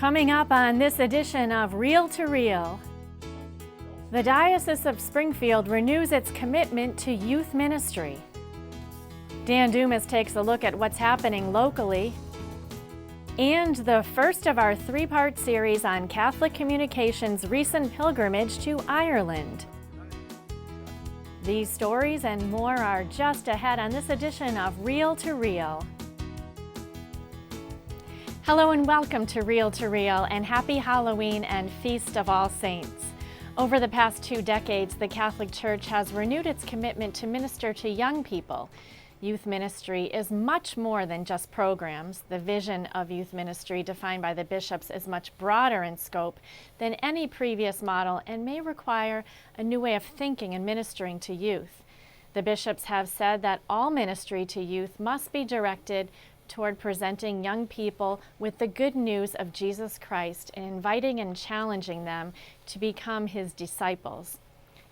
Coming up on this edition of Reel to Reel, the Diocese of Springfield renews its commitment to youth ministry. Dan DUMAS takes a look at what's happening locally, and the first of our three-part series on Catholic Communications' recent pilgrimage to Ireland. These stories and more are just ahead on this edition of Reel to Reel. Hello and welcome to Reel and happy Halloween and Feast of All Saints. Over the past 2 decades, the Catholic Church has renewed its commitment to minister to young people. Youth ministry is much more than just programs. The vision of youth ministry defined by the bishops is much broader in scope than any previous model and may require a new way of thinking and ministering to youth. The bishops have said that all ministry to youth must be directed toward presenting young people with the good news of Jesus Christ and inviting and challenging them to become his disciples.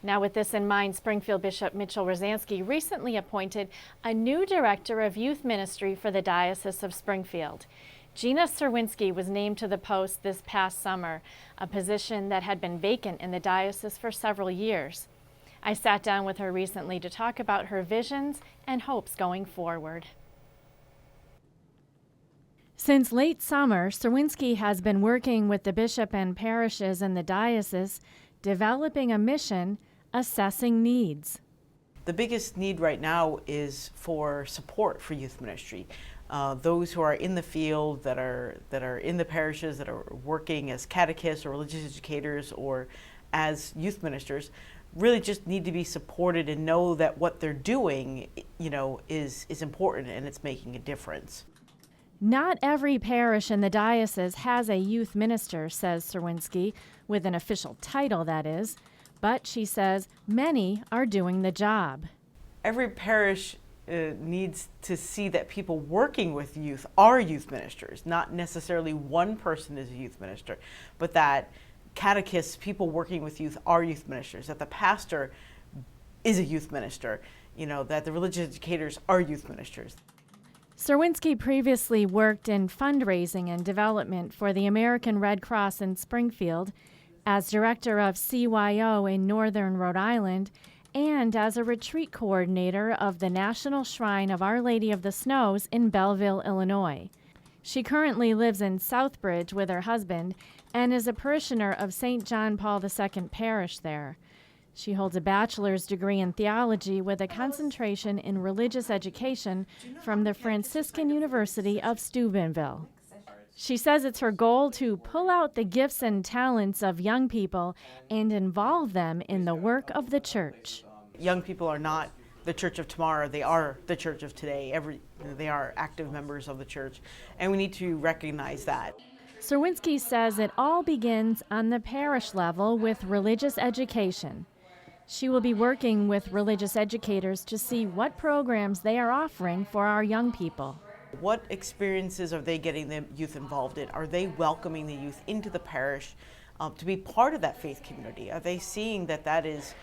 Now, with this in mind, Springfield Bishop Mitchell Rosansky recently appointed a new director of youth ministry for the Diocese of Springfield. Gina Serwinski was named to the post this past summer, a position that had been vacant in the diocese for several years. I sat down with her recently to talk about her visions and hopes going forward. Since late summer, Serwinski has been working with the bishop and parishes in the diocese, developing a mission, assessing needs. The biggest need right now is for support for youth ministry. Those who are in the field, that are in the parishes, that are working as catechists or religious educators or as youth ministers, really just need to be supported and know that what they're doing, is important and it's making a difference. Not every parish in the diocese has a youth minister, says Serwinski, with an official title, that is. But she says many are doing the job. Every parish needs to see that people working with youth are youth ministers, not necessarily one person is a youth minister, but that catechists, people working with youth, are youth ministers, that the pastor is a youth minister, that the religious educators are youth ministers. Serwinski previously worked in fundraising and development for the American Red Cross in Springfield, as director of CYO in Northern Rhode Island, and as a retreat coordinator of the National Shrine of Our Lady of the Snows in Belleville, Illinois. She currently lives in Southbridge with her husband and is a parishioner of St. John Paul II Parish there. She holds a bachelor's degree in theology with a concentration in religious education from the Franciscan University of Steubenville. She says it's her goal to pull out the gifts and talents of young people and involve them in the work of the church. Young people are not the church of tomorrow, they are the church of today. They are active members of the church, and we need to recognize that. Serwinski says it all begins on the parish level with religious education. She will be working with religious educators to see what programs they are offering for our young people. What experiences are they getting the youth involved in? Are they welcoming the youth into the parish to be part of that faith community? Are they seeing that that is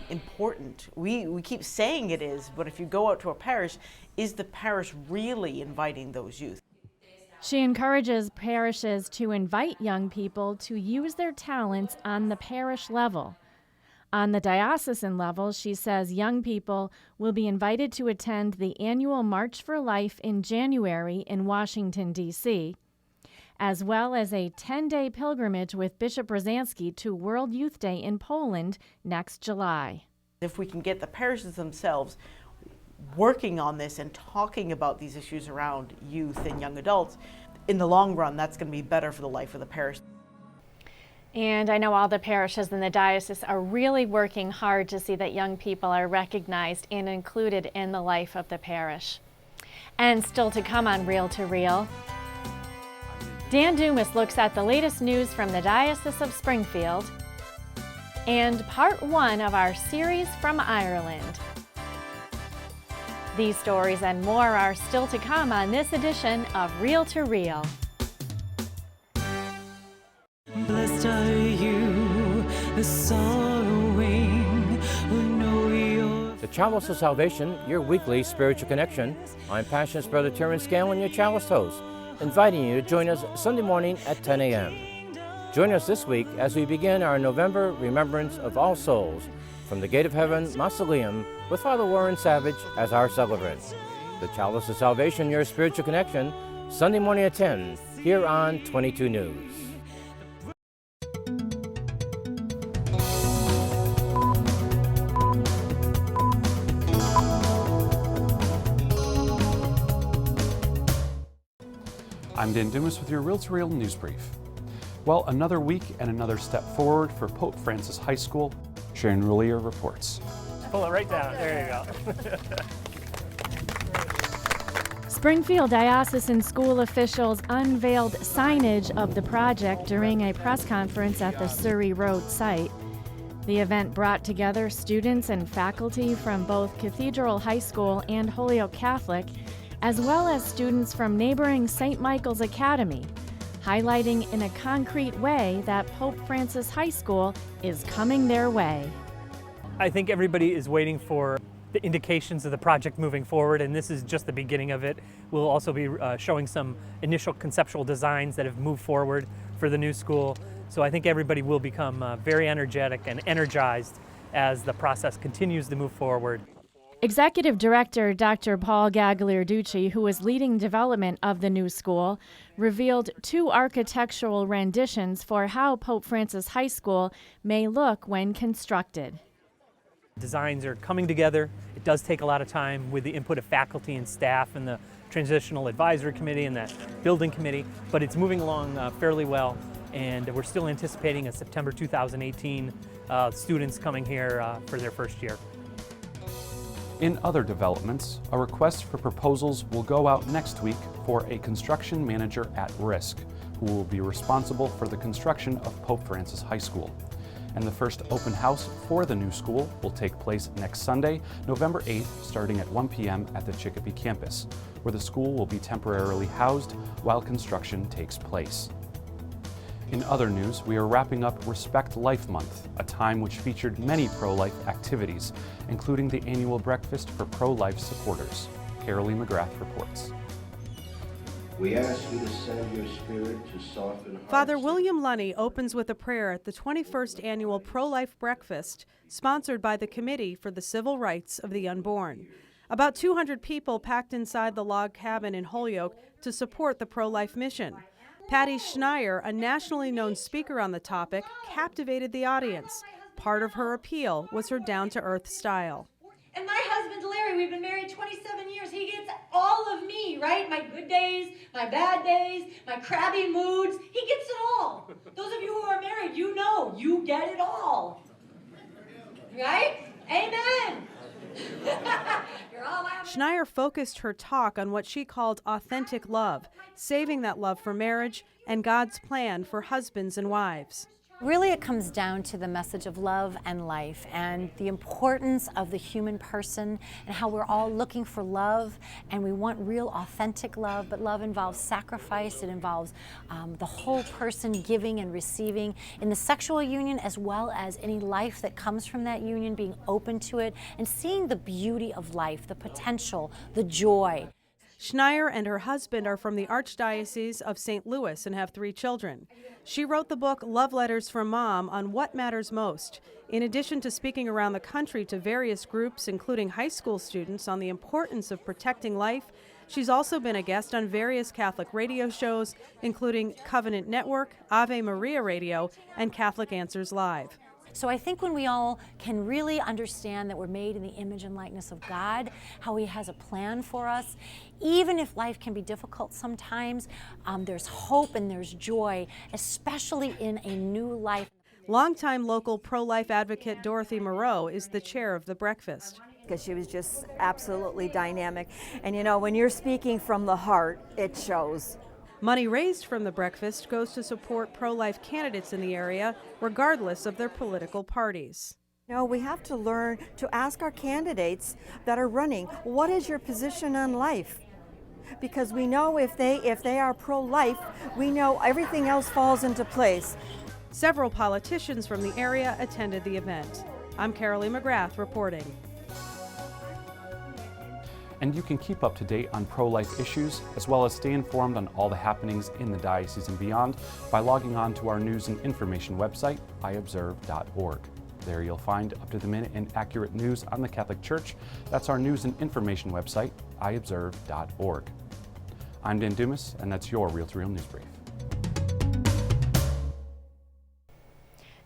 important? We keep saying it is, but if you go out to a parish, is the parish really inviting those youth? She encourages parishes to invite young people to use their talents on the parish level. On the diocesan level, she says young people will be invited to attend the annual March for Life in January in Washington, D.C., as well as a 10-day pilgrimage with Bishop Rosansky to World Youth Day in Poland next July. If we can get the parishes themselves working on this and talking about these issues around youth and young adults, in the long run, that's going to be better for the life of the parish. And I know all the parishes in the diocese are really working hard to see that young people are recognized and included in the life of the parish. And still to come on Reel to Reel, Dan DUMAS looks at the latest news from the Diocese of Springfield and part 1 of our series from Ireland. These stories and more are still to come on this edition of Reel to Reel. Blessed are you, the sorrowing, who know your... The Chalice of Salvation, your weekly spiritual connection. I'm Passionist Brother Terrence Scanlon, your Chalice host. inviting you to join us Sunday morning at 10 a.m. Join us this week as we begin our November Remembrance of All Souls from the Gate of Heaven Mausoleum with Father Warren Savage as our celebrant. The Chalice of Salvation, your spiritual connection, Sunday morning at 10, here on 22 News. I'm Dan Dumas with your Reel-to-Reel News Brief. Well, another week and another step forward for Pope Francis High School. Sharon Roulier reports. Pull it right down. There you go. Springfield Diocesan school officials unveiled signage of the project during a press conference at the Surrey Road site. The event brought together students and faculty from both Cathedral High School and Holyoke Catholic, as well as students from neighboring St. Michael's Academy, highlighting in a concrete way that Pope Francis High School is coming their way. I think everybody is waiting for the indications of the project moving forward, and this is just the beginning of it. We'll also be showing some initial conceptual designs that have moved forward for the new school. So I think everybody will become very energetic and energized as the process continues to move forward. Executive Director Dr. Paul Gagliarducci, who is leading development of the new school, revealed 2 architectural renditions for how Pope Francis High School may look when constructed. Designs are coming together. It does take a lot of time with the input of faculty and staff and the Transitional Advisory Committee and the Building Committee, but it's moving along fairly well, and we're still anticipating a September 2018 students coming here for their first year. In other developments, a request for proposals will go out next week for a construction manager at risk, who will be responsible for the construction of Pope Francis High School. And the first open house for the new school will take place next Sunday, November 8th, starting at 1 p.m. at the Chicopee campus, where the school will be temporarily housed while construction takes place. In other news, we are wrapping up Respect Life Month, a time which featured many pro-life activities, including the annual breakfast for pro-life supporters. Carolee McGrath reports. We ask you to send your spirit to soften hearts. Father William Lunny opens with a prayer at the 21st Annual Pro-Life Breakfast, sponsored by the Committee for the Civil Rights of the Unborn. About 200 people packed inside the log cabin in Holyoke to support the pro-life mission. Patty Schneier, a nationally known speaker on the topic, captivated the audience. Part of her appeal was her down-to-earth style. And my husband, Larry, we've been married 27 years. He gets all of me, right? My good days, my bad days, my crabby moods. He gets it all. Those of you who are married, you know, you get it all. Right? Amen. You're all Schneier focused her talk on what she called authentic love, saving that love for marriage and God's plan for husbands and wives. Really, it comes down to the message of love and life and the importance of the human person and how we're all looking for love, and we want real authentic love, but love involves sacrifice. It involves the whole person giving and receiving in the sexual union, as well as any life that comes from that union, being open to it and seeing the beauty of life, the potential, the joy. Schneier and her husband are from the Archdiocese of St. Louis and have 3 children. She wrote the book Love Letters from Mom on what matters most, in addition to speaking around the country to various groups, including high school students, on the importance of protecting life. She's also been a guest on various Catholic radio shows, including Covenant Network, Ave Maria Radio, and Catholic Answers Live. So I think when we all can really understand that we're made in the image and likeness of God, how He has a plan for us, even if life can be difficult sometimes, there's hope and there's joy, especially in a new life. Longtime local pro-life advocate Dorothy Moreau is the chair of the breakfast. Because she was just absolutely dynamic. And you know, when you're speaking from the heart, it shows. Money raised from the breakfast goes to support pro-life candidates in the area, regardless of their political parties. You know, we have to learn to ask our candidates that are running, what is your position on life? Because we know if they are pro-life, we know everything else falls into place. Several politicians from the area attended the event. I'm Carolee McGrath reporting. And you can keep up to date on pro-life issues, as well as stay informed on all the happenings in the diocese and beyond by logging on to our news and information website, iobserve.org. There you'll find up-to-the-minute and accurate news on the Catholic Church. That's our news and information website, iobserve.org. I'm Dan DUMAS, and that's your Reel to Reel News Brief.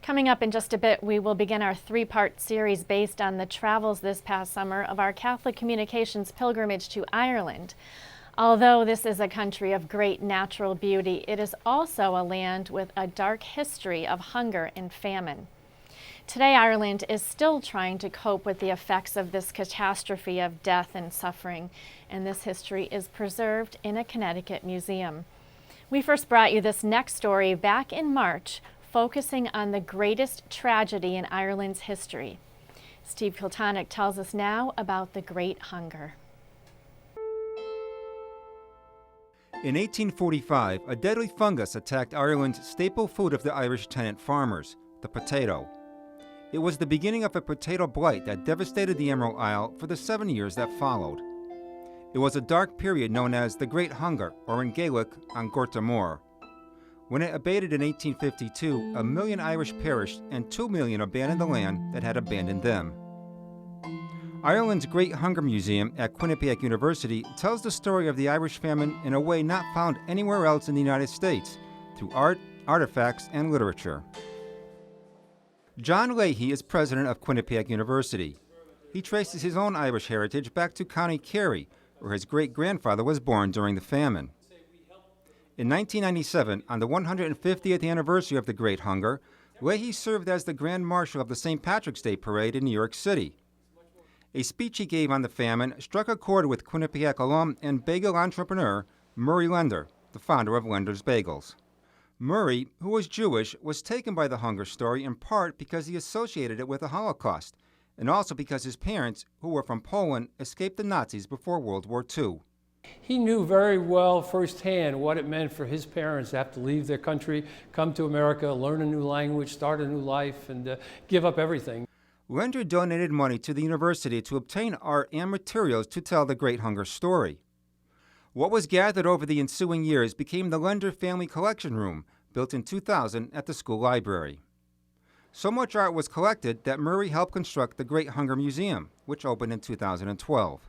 Coming up in just a bit, we will begin our three-part series based on the travels this past summer of our Catholic Communications pilgrimage to Ireland. Although this is a country of great natural beauty, it is also a land with a dark history of hunger and famine. Today, Ireland is still trying to cope with the effects of this catastrophe of death and suffering, and this history is preserved in a Connecticut museum. We first brought you this next story back in March, focusing on the greatest tragedy in Ireland's history. Steve Kiltonick tells us now about the Great Hunger. In 1845, a deadly fungus attacked Ireland's staple food of the Irish tenant farmers, the potato. It was the beginning of a potato blight that devastated the Emerald Isle for the 7 years that followed. It was a dark period known as the Great Hunger, or in Gaelic, An Gorta Mór. When it abated in 1852, 1 million Irish perished and 2 million abandoned the land that had abandoned them. Ireland's Great Hunger Museum at Quinnipiac University tells the story of the Irish famine in a way not found anywhere else in the United States, through art, artifacts, and literature. John Leahy is president of Quinnipiac University. He traces his own Irish heritage back to County Kerry, where his great-grandfather was born during the famine. In 1997, on the 150th anniversary of the Great Hunger, Leahy served as the Grand Marshal of the St. Patrick's Day Parade in New York City. A speech he gave on the famine struck a chord with Quinnipiac alum and bagel entrepreneur Murray Lender, the founder of Lender's Bagels. Murray, who was Jewish, was taken by the hunger story in part because he associated it with the Holocaust, and also because his parents, who were from Poland, escaped the Nazis before World War II. He knew very well firsthand what it meant for his parents to have to leave their country, come to America, learn a new language, start a new life, and give up everything. Lender donated money to the university to obtain art and materials to tell the Great Hunger story. What was gathered over the ensuing years became the Lender Family Collection Room, built in 2000 at the school library. So much art was collected that Murray helped construct the Great Hunger Museum, which opened in 2012.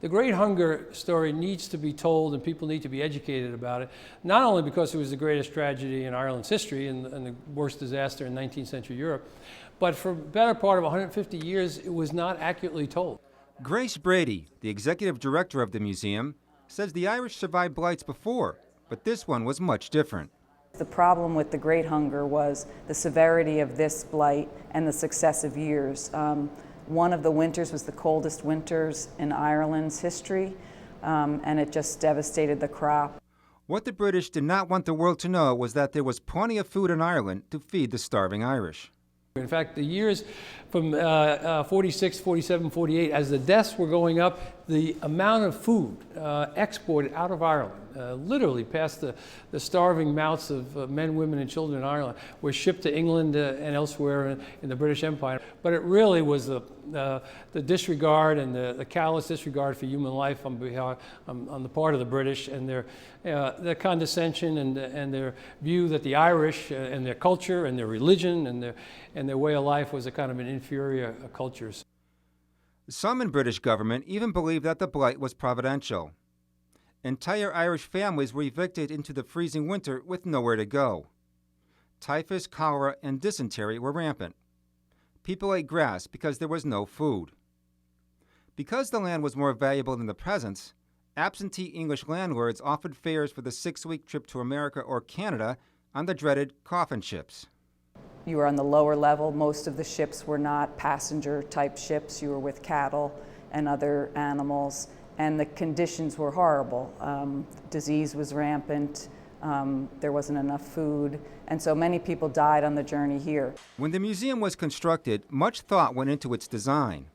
The Great Hunger story needs to be told and people need to be educated about it, not only because it was the greatest tragedy in Ireland's history and the worst disaster in 19th century Europe, but for the better part of 150 years it was not accurately told. Grace Brady, the executive director of the museum, says the Irish survived blights before, but this one was much different. The problem with the Great Hunger was the severity of this blight and the successive years. One of the winters was the coldest winters in Ireland's history, and it just devastated the crop. What the British did not want the world to know was that there was plenty of food in Ireland to feed the starving Irish. In fact, the years from 46, 47, 48, as the deaths were going up, the amount of food exported out of Ireland, literally past the starving mouths of men, women, and children in Ireland, was shipped to England and elsewhere in the British Empire. But it really was the disregard and the callous disregard for human life on the part of the British, and their condescension and their view that the Irish and their culture and their religion and their way of life was a kind of an inferior culture. Some in British government even believed that the blight was providential. Entire Irish families were evicted into the freezing winter with nowhere to go. Typhus, cholera, and dysentery were rampant. People ate grass because there was no food. Because the land was more valuable than the presents, absentee English landlords offered fares for the 6-week trip to America or Canada on the dreaded coffin ships. You were on the lower level. Most of the ships were not passenger-type ships. You were with cattle and other animals, and the conditions were horrible. Disease was rampant. There wasn't enough food, and so many people died on the journey here. When the museum was constructed, much thought went into its design.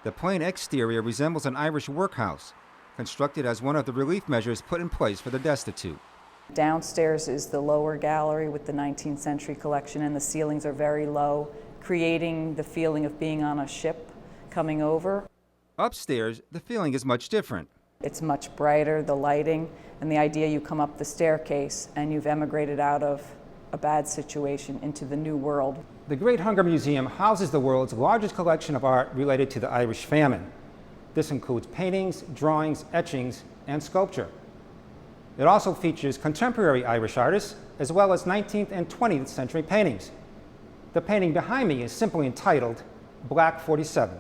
The plain exterior resembles an Irish workhouse, constructed as one of the relief measures put in place for the destitute. Downstairs is the lower gallery with the 19th century collection, and the ceilings are very low, creating the feeling of being on a ship coming over. Upstairs, the feeling is much different. It's much brighter, the lighting, and the idea you come up the staircase and you've emigrated out of a bad situation into the new world. The Great Hunger Museum houses the world's largest collection of art related to the Irish famine. This includes paintings, drawings, etchings, and sculpture. It also features contemporary Irish artists, as well as 19th and 20th century paintings. The painting behind me is simply entitled Black 47.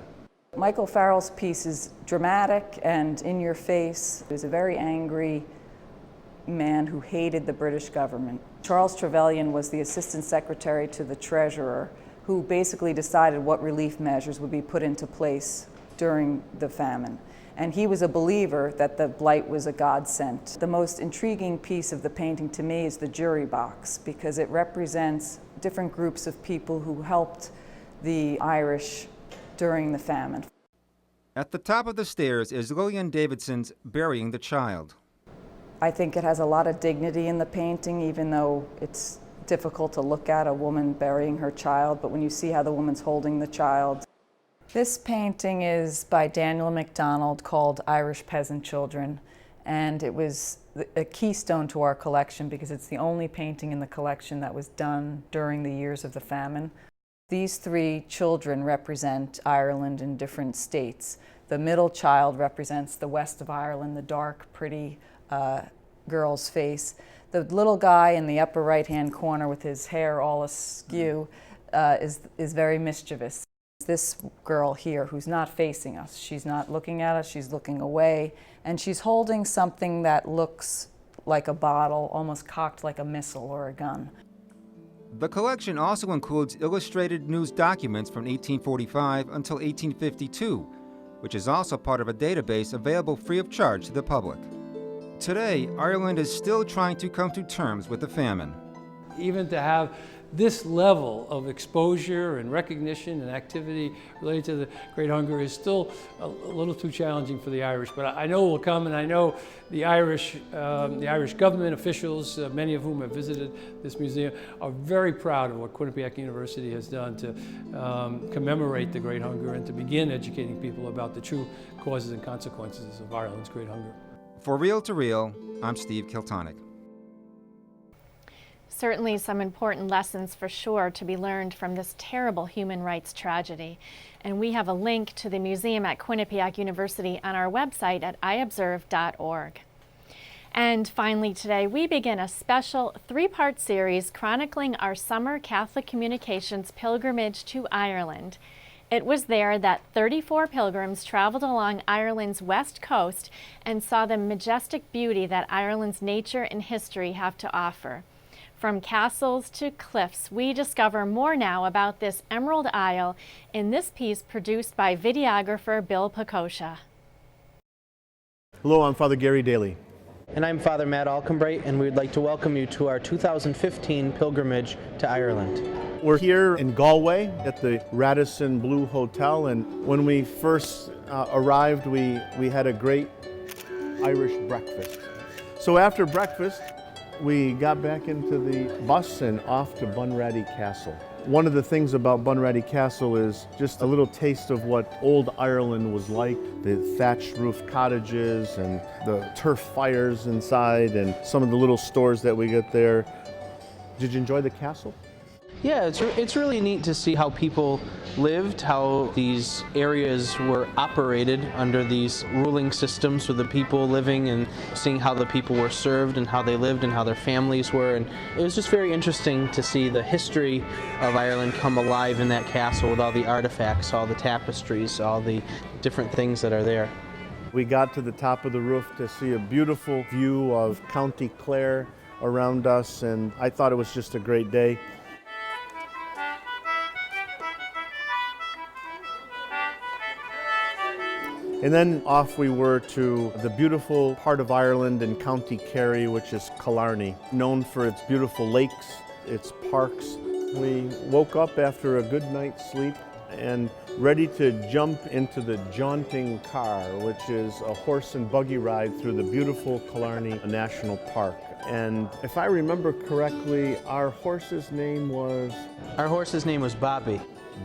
Michael Farrell's piece is dramatic and in your face. He was a very angry man who hated the British government. Charles Trevelyan was the assistant secretary to the treasurer, who basically decided what relief measures would be put into place during the famine. And he was a believer that the blight was a godsend. The most intriguing piece of the painting to me is the jury box, because it represents different groups of people who helped the Irish during the famine. At the top of the stairs is Lillian Davidson's Burying the Child. I think it has a lot of dignity in the painting, even though it's difficult to look at a woman burying her child, but when you see how the woman's holding the child. This painting is by Daniel MacDonald, called Irish Peasant Children, and it was a keystone to our collection because it's the only painting in the collection that was done during the years of the famine. These three children represent Ireland in different states. The middle child represents the west of Ireland, the dark, pretty girl's face. The little guy in the upper right-hand corner with his hair all askew is very mischievous. This girl here who's not facing us, she's not looking at us, she's looking away, and she's holding something that looks like a bottle, almost cocked like a missile or a gun. The collection also includes illustrated news documents from 1845 until 1852, which is also part of a database available free of charge to the public. Today, Ireland is still trying to come to terms with the famine. Even to have this level of exposure and recognition and activity related to the Great Hunger is still a little too challenging for the Irish, but I know it will come, and I know the Irish government officials, many of whom have visited this museum, are very proud of what Quinnipiac University has done to commemorate the Great Hunger and to begin educating people about the true causes and consequences of Ireland's Great Hunger. For Reel to Reel, I'm Steve Kiltonic. Certainly some important lessons for sure to be learned from this terrible human rights tragedy. And we have a link to the museum at Quinnipiac University on our website at iobserve.org. And finally today, we begin a special three-part series chronicling our summer Catholic Communications pilgrimage to Ireland. It was there that 34 pilgrims traveled along Ireland's west coast and saw the majestic beauty that Ireland's nature and history have to offer. From castles to cliffs, we discover more now about this Emerald Isle in this piece produced by videographer Bill Pecosha. Hello, I'm Father Gary Daly. And I'm Father Matt Alcombright, and we would like to welcome you to our 2015 pilgrimage to Ireland. We're here in Galway at the Radisson Blu Hotel, and when we first arrived, we had a great Irish breakfast. So after breakfast, we got back into the bus and off to Bunratty Castle. One of the things about Bunratty Castle is just a little taste of what old Ireland was like, the thatched roof cottages and the turf fires inside and some of the little stores that we get there. Did you enjoy the castle? Yeah, it's really neat to see how people lived, how these areas were operated under these ruling systems with the people living, and seeing how the people were served and how they lived and how their families were. And it was just very interesting to see the history of Ireland come alive in that castle with all the artifacts, all the tapestries, all the different things that are there. We got to the top of the roof to see a beautiful view of County Clare around us, and I thought it was just a great day. And then off we were to the beautiful part of Ireland in County Kerry, which is Killarney, known for its beautiful lakes, its parks. We woke up after a good night's sleep and ready to jump into the jaunting car, which is a horse and buggy ride through the beautiful Killarney National Park. And if I remember correctly, our horse's name was? Our horse's name was Bobby.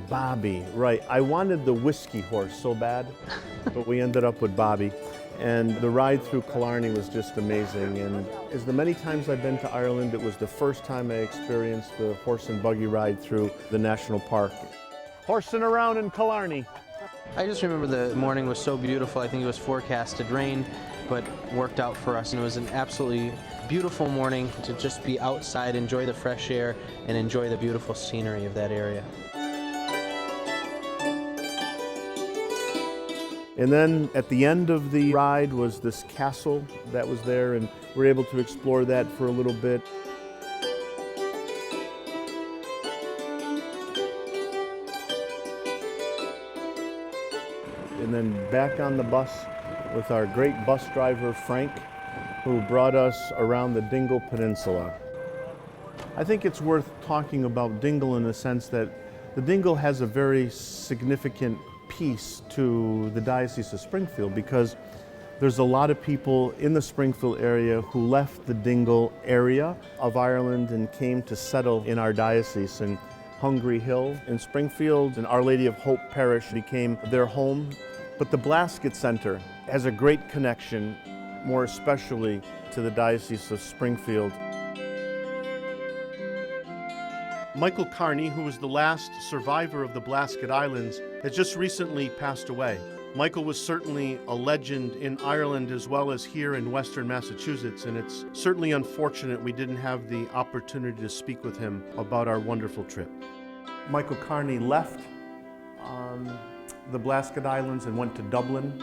Bobby, right. I wanted the whiskey horse so bad, but we ended up with Bobby. And the ride through Killarney was just amazing. And as the many times I've been to Ireland, it was the first time I experienced the horse and buggy ride through the national park. Horsing around in Killarney. I just remember the morning was so beautiful. I think it was forecasted rain, but worked out for us. And it was an absolutely beautiful morning to just be outside, enjoy the fresh air, and enjoy the beautiful scenery of that area. And then at the end of the ride was this castle that was there, and we were able to explore that for a little bit. And then back on the bus with our great bus driver, Frank, who brought us around the Dingle Peninsula. I think it's worth talking about Dingle in the sense that the Dingle has a very significant piece to the Diocese of Springfield, because there's a lot of people in the Springfield area who left the Dingle area of Ireland and came to settle in our diocese. And Hungry Hill in Springfield and Our Lady of Hope Parish became their home. But the Blaskett Center has a great connection, more especially to the Diocese of Springfield. Michael Carney, who was the last survivor of the Blaskett Islands, has just recently passed away. Michael was certainly a legend in Ireland as well as here in Western Massachusetts, and it's certainly unfortunate we didn't have the opportunity to speak with him about our wonderful trip. Michael Carney left the Blaskett Islands and went to Dublin,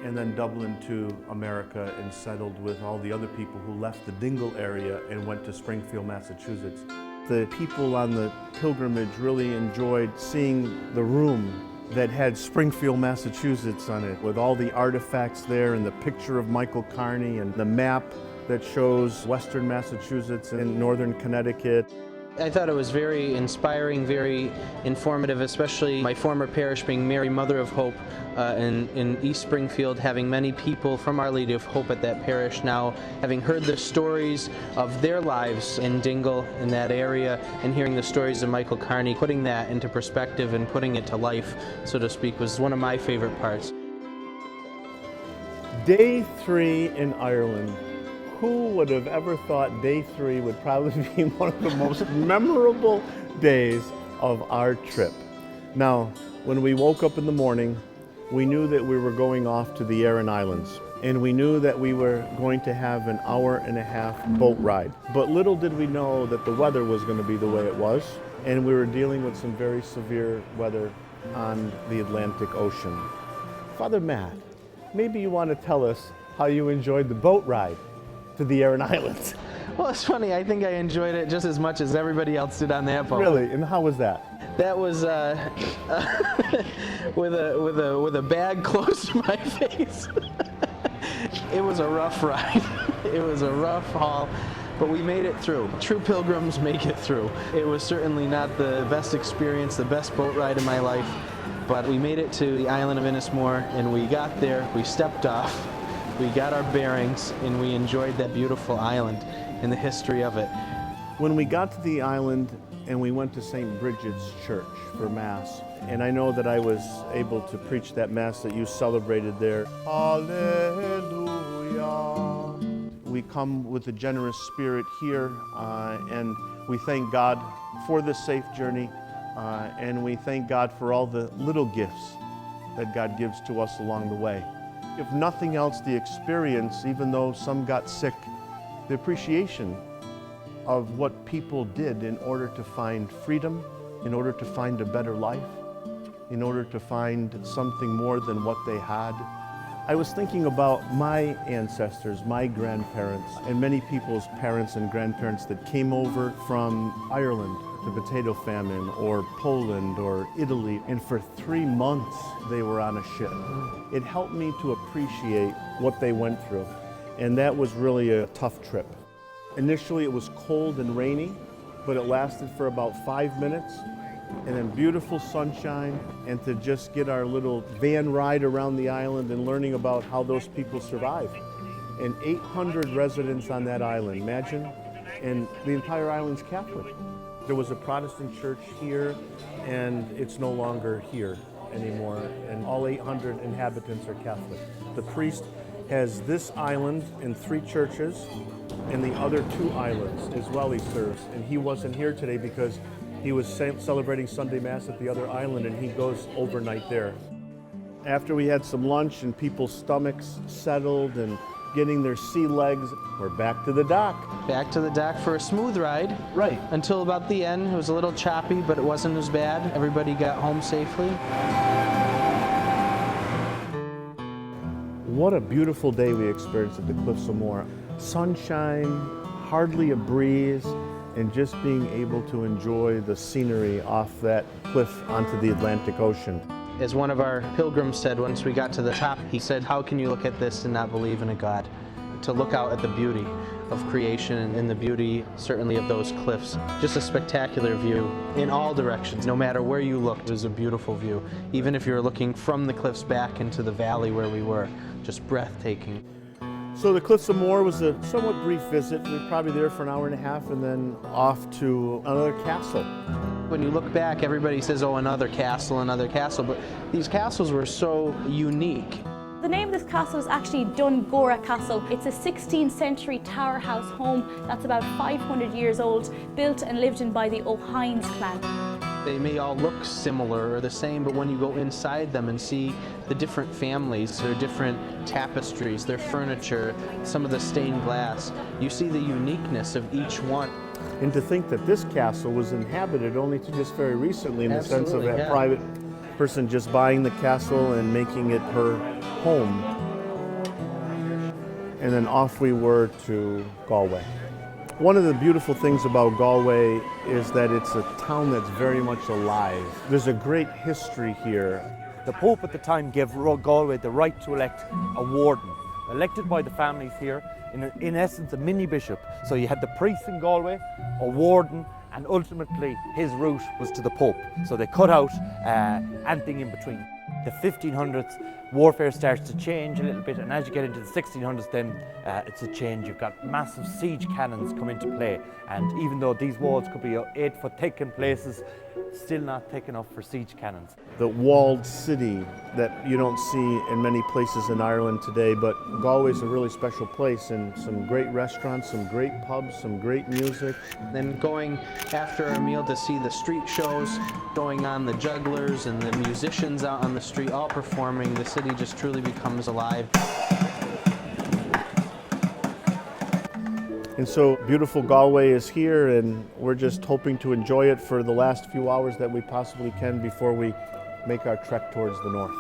and then Dublin to America, and settled with all the other people who left the Dingle area and went to Springfield, Massachusetts. The people on the pilgrimage really enjoyed seeing the room that had Springfield, Massachusetts on it, with all the artifacts there and the picture of Michael Carney and the map that shows Western Massachusetts and Northern Connecticut. I thought it was very inspiring, very informative, especially my former parish being Mary Mother of Hope in East Springfield, having many people from Our Lady of Hope at that parish now, having heard the stories of their lives in Dingle, in that area, and hearing the stories of Michael Carney, putting that into perspective and putting it to life, so to speak, was one of my favorite parts. Day 3 in Ireland. Who would have ever thought day 3 would probably be one of the most memorable days of our trip? Now, when we woke up in the morning, we knew that we were going off to the Aran Islands, and we knew that we were going to have an hour-and-a-half boat ride. But little did we know that the weather was going to be the way it was, and we were dealing with some very severe weather on the Atlantic Ocean. Father Matt, maybe you want to tell us how you enjoyed the boat ride to the Aran Islands. Well, it's funny. I think I enjoyed it just as much as everybody else did on that boat. Really? And how was that? That was with a bag close to my face. It was a rough ride. It was a rough haul, but we made it through. True pilgrims make it through. It was certainly not the best experience, the best boat ride in my life, but we made it to the island of Innismore, and we got there, we stepped off, we got our bearings, and we enjoyed that beautiful island and the history of it. When we got to the island and we went to St. Bridget's Church for Mass, and I know that I was able to preach that Mass that you celebrated there. Hallelujah. We come with a generous spirit here, and we thank God for this safe journey, and we thank God for all the little gifts that God gives to us along the way. If nothing else, the experience, even though some got sick, the appreciation of what people did in order to find freedom, in order to find a better life, in order to find something more than what they had. I was thinking about my ancestors, my grandparents, and many people's parents and grandparents that came over from Ireland, the potato famine, or Poland, or Italy, and for 3 months they were on a ship. It helped me to appreciate what they went through, and that was really a tough trip. Initially it was cold and rainy, but it lasted for about 5 minutes, and then beautiful sunshine, and to just get our little van ride around the island and learning about how those people survived. And 800 residents on that island. Imagine and the entire island's Catholic. There was a Protestant church here, and it's no longer here anymore, and all 800 inhabitants are Catholic. The priest has this island in 3 churches, and the other 2 islands as well he serves. And he wasn't here today because he was celebrating Sunday Mass at the other island, and he goes overnight there. After we had some lunch and people's stomachs settled and getting their sea legs, we're back to the dock. Back to the dock for a smooth ride. Right. Until about the end. It was a little choppy, but it wasn't as bad. Everybody got home safely. What a beautiful day we experienced at the Cliffs of Moher. Sunshine, hardly a breeze, and just being able to enjoy the scenery off that cliff onto the Atlantic Ocean. As one of our pilgrims said once we got to the top, he said, how can you look at this and not believe in a God? To look out at the beauty of creation and the beauty, certainly, of those cliffs. Just a spectacular view in all directions. No matter where you looked, it was a beautiful view. Even if you were looking from the cliffs back into the valley where we were, just breathtaking. So the Cliffs of Moher was a somewhat brief visit. We were probably there for an hour and a half and then off to another castle. When you look back, everybody says, oh, another castle, but these castles were so unique. The name of this castle is actually Dungora Castle. It's a 16th century tower house home that's about 500 years old, built and lived in by the O'Hines clan. They may all look similar or the same, but when you go inside them and see the different families, their different tapestries, their furniture, some of the stained glass, you see the uniqueness of each one. And to think that this castle was inhabited only to just very recently, in the sense of that yeah. private person just buying the castle and making it her home. And then off we were to Galway. One of the beautiful things about Galway is that it's a town that's very much alive. There's a great history here. The Pope at the time gave Galway the right to elect a warden, elected by the families here, in essence a mini bishop. So you had the priest in Galway, a warden, and ultimately his route was to the Pope. So they cut out anything in between. The 1500s, warfare starts to change a little bit, and as you get into the 1600s, then it's a change. You've got massive siege cannons come into play, and even though these walls could be 8 foot thick in places, still not thick enough for siege cannons. The walled city that you don't see in many places in Ireland today, but Galway's a really special place, and some great restaurants, some great pubs, some great music. Then going after our meal to see the street shows going on, the jugglers and the musicians out on the street all performing, the city just truly becomes alive. And so beautiful Galway is here, and we're just hoping to enjoy it for the last few hours that we possibly can before we make our trek towards the north.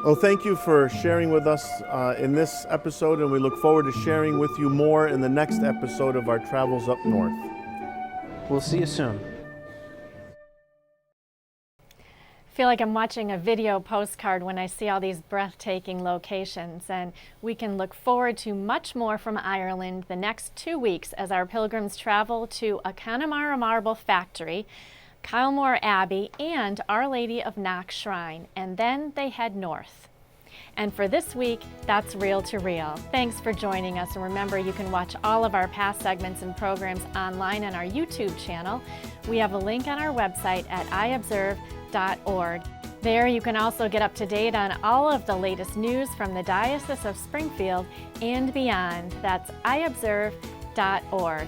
Well, thank you for sharing with us in this episode, and we look forward to sharing with you more in the next episode of our travels up north. We'll see you soon. I feel like I'm watching a video postcard when I see all these breathtaking locations, and we can look forward to much more from Ireland the next 2 weeks as our pilgrims travel to a Connemara Marble Factory, Kylemore Abbey, and Our Lady of Knock Shrine, and then they head north. And for this week, that's Reel to Reel. Thanks for joining us, and remember, you can watch all of our past segments and programs online on our YouTube channel. We have a link on our website at iobserve.org. There you can also get up to date on all of the latest news from the Diocese of Springfield and beyond. That's iobserve.org.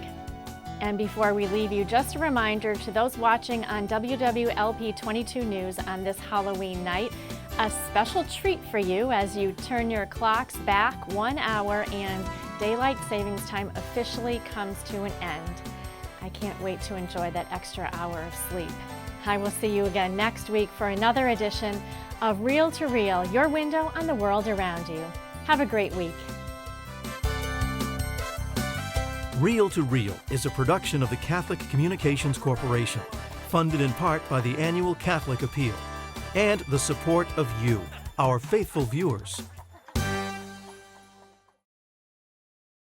And before we leave you, just a reminder to those watching on WWLP 22 News on this Halloween night, a special treat for you as you turn your clocks back 1 hour and daylight savings time officially comes to an end. I can't wait to enjoy that extra hour of sleep. I will see you again next week for another edition of Reel to Reel, your window on the world around you. Have a great week. Reel to Reel is a production of the Catholic Communications Corporation, funded in part by the annual Catholic Appeal, and the support of you, our faithful viewers.